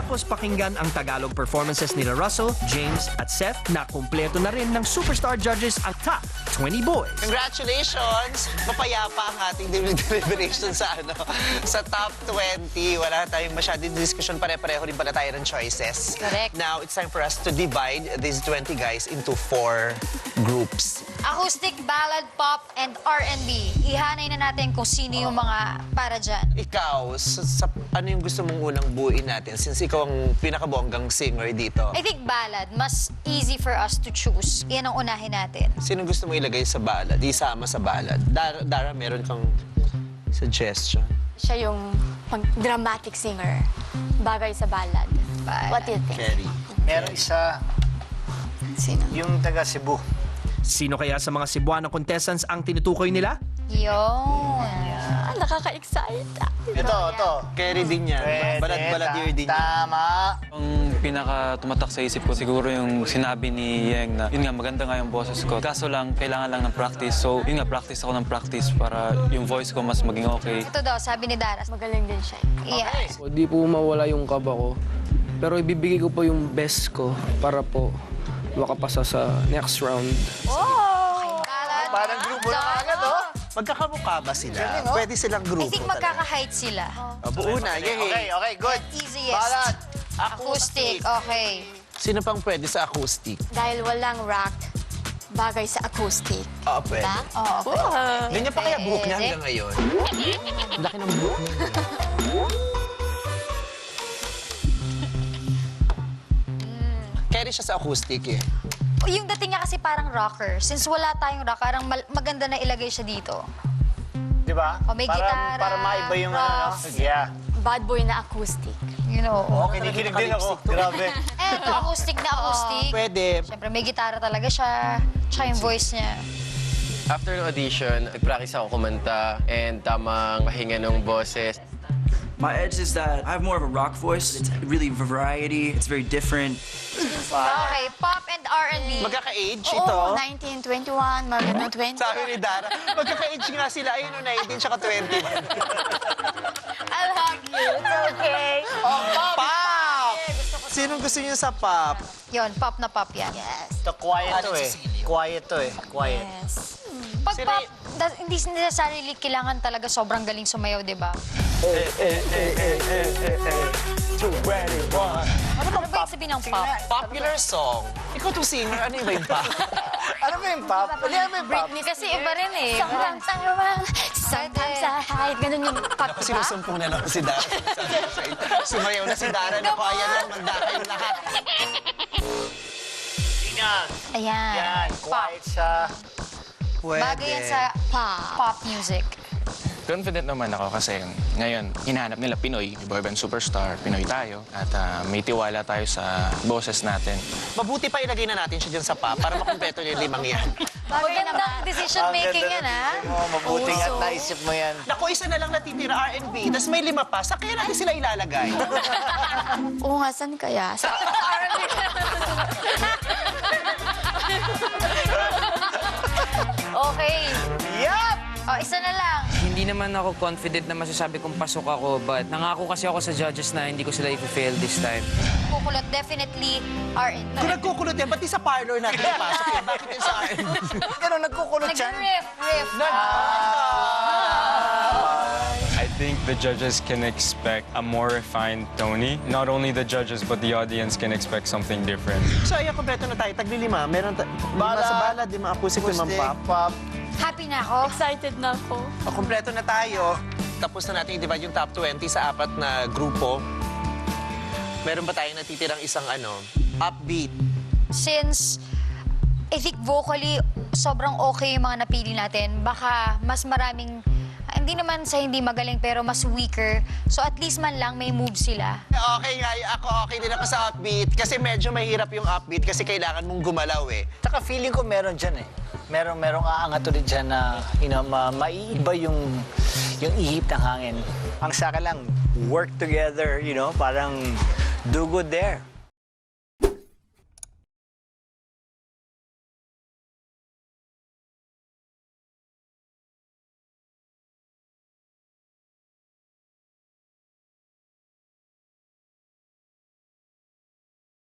Pagkatapos pakinggan ang Tagalog performances nila Russell, James at Seth, na kumpleto na rin ng superstar judges ang top 20 boys. Congratulations! Mapayapa ang ating deliberation sa sa top 20. Wala tayong masyadong discussion. Pare-pareho rin pala tayo ng choices. Correct. Now, it's time for us to divide these 20 guys into 4 groups. Acoustic, ballad, pop, and R&B. Ihanay na natin kung sino yung mga para dyan. Ikaw, ano yung gusto mong unang buuin natin since ikaw ang pinakabonggang singer dito? I think ballad, mas easy for us to choose. Yan ang unahin natin. Sino gusto mo ilagay sa ballad? Isama sa ballad. Dara, meron kang suggestion? Siya yung dramatic singer. Bagay sa ballad. What do you think? Kerry. Meron isa, Sino? yung taga Cebu. Sino kaya sa mga Cebuano contestants ang tinutukoy nila? Yun. Nakaka-excite. Ito. Kerry din yan. Balad-baladir din yan. Tama. Ang pinaka tumatak sa isip ko siguro yung sinabi ni Yeng na yun nga maganda nga yung boses ko. Kaso lang kailangan lang ng practice. So yun nga practice ako ng practice para yung voice ko mas maging okay. Ito daw, sabi ni Dara. Magaling din siya. Yeah. So, di po mawala yung kaba ko. Pero ibibigay ko po yung best ko para po makapasa sa next round. Ballad. Parang grupo na agad, oh. Magkakamukha ba sila? Pwede silang I grupo think magkaka-height sila. Buo na, yay. Okay, good. Easiest. Ballad. Acoustic, okay. Sino pang pwede sa acoustic? Dahil walang rock, bagay sa acoustic. Oo, pwede. Oh, okay. Ganyan pa kaya buhok niya hanggang ngayon? Ang laki ng buhok niya. Carry siya sa acoustic eh. Yung dating niya kasi parang rocker. Since wala tayong rock, parang maganda na ilagay siya dito. Di ba? O, may gitara, Para maiba yung rough. Yeah. Bad boy na acoustic. You know. Kinikilig din ako. Grabe. Ito, acoustic na acoustic. Pwede. Siyempre, may gitara talaga siya. Tsaka yung voice niya. After ng audition, nag-practice ako kumanta and tamang pahinga ng boses. My edge is that I have more of a rock voice. It's really variety. It's very different. Okay, pop and R&B. Magkaka-age Oo, ito. 19, 21, maganda 20. Sabi ni Dara, magkaka-age nga sila. Ayun, 19 tsaka 21. I'll hug you. It's okay. Pop! Sinong gusto niyo sa pop? Yun, pop na pop yan. Ito, quiet to eh. Quiet to eh. Quiet. Yes. Pag pop, hindi necessarily kailangan talaga sobrang galing sumayaw, di ba? Ano ba yung sabihin ng pop? Popular song. Ikaw to singer, ano yung pop? Ano ba yung pop? Ano ba yung pop? Kasi iba rin eh. Sometimes I hide. Ganun yung pop, Ako diba? sinusumpong na lang si Dara. Sumayaw na si Dara. Naku, ayan lang, magdaka yung lahat. Yan. Ayan. Yan. Pop. Quiet siya. Bagay yan sa pop music. Confident naman ako kasi ngayon hinahanap nila Pinoy, boy band superstar, Pinoy tayo at may tiwala tayo sa boses natin. Mabuti pa ilagay na natin siya dyan sa pop para makumpleto yung 5 yan. Magandang decision making yan, ha? Oo, mabuti nga naisip mo yan. Naku, isa na lang natitira R&B, tapos may 5 pa. Saan kaya natin sila ilalagay? Oo nga, saan kaya? Sa Okay. Yup! O, isa na lang. Hindi naman ako confident na masasabi kung pasok ako, but nangako kasi ako sa judges na hindi ko sila i-fail this time. Kukulot, definitely R&B. Kung nagkukulot yan, ba't di sa parlor natin napasok yan? Bakit yan sa R&B? Ganun, nagkukulot yan. Nag-riff. I think the judges can expect a more refined Tony. Not only the judges, but the audience can expect something different. So, ayan, kumpleto na tayo. Tagli-5. Meron 5 sa balad, 5 acoustic, 5 pop. Pop. Happy na ako. Excited na ako. O, kumpleto na tayo. Tapos na natin i-divide yung top 20 sa 4 na grupo. Meron ba tayong natitirang isang upbeat? Since I think vocally, sobrang okay yung mga napili natin. Baka mas maraming, hindi naman sa hindi magaling, pero mas weaker. So at least man lang may move sila. Okay nga, ako okay din ako sa upbeat. Kasi medyo mahirap yung upbeat kasi kailangan mong gumalaw eh. Tsaka feeling ko meron dyan eh. Merong aangat ulit dyan na, maiiba yung ihip ng hangin. Ang saka lang, work together, parang do good there.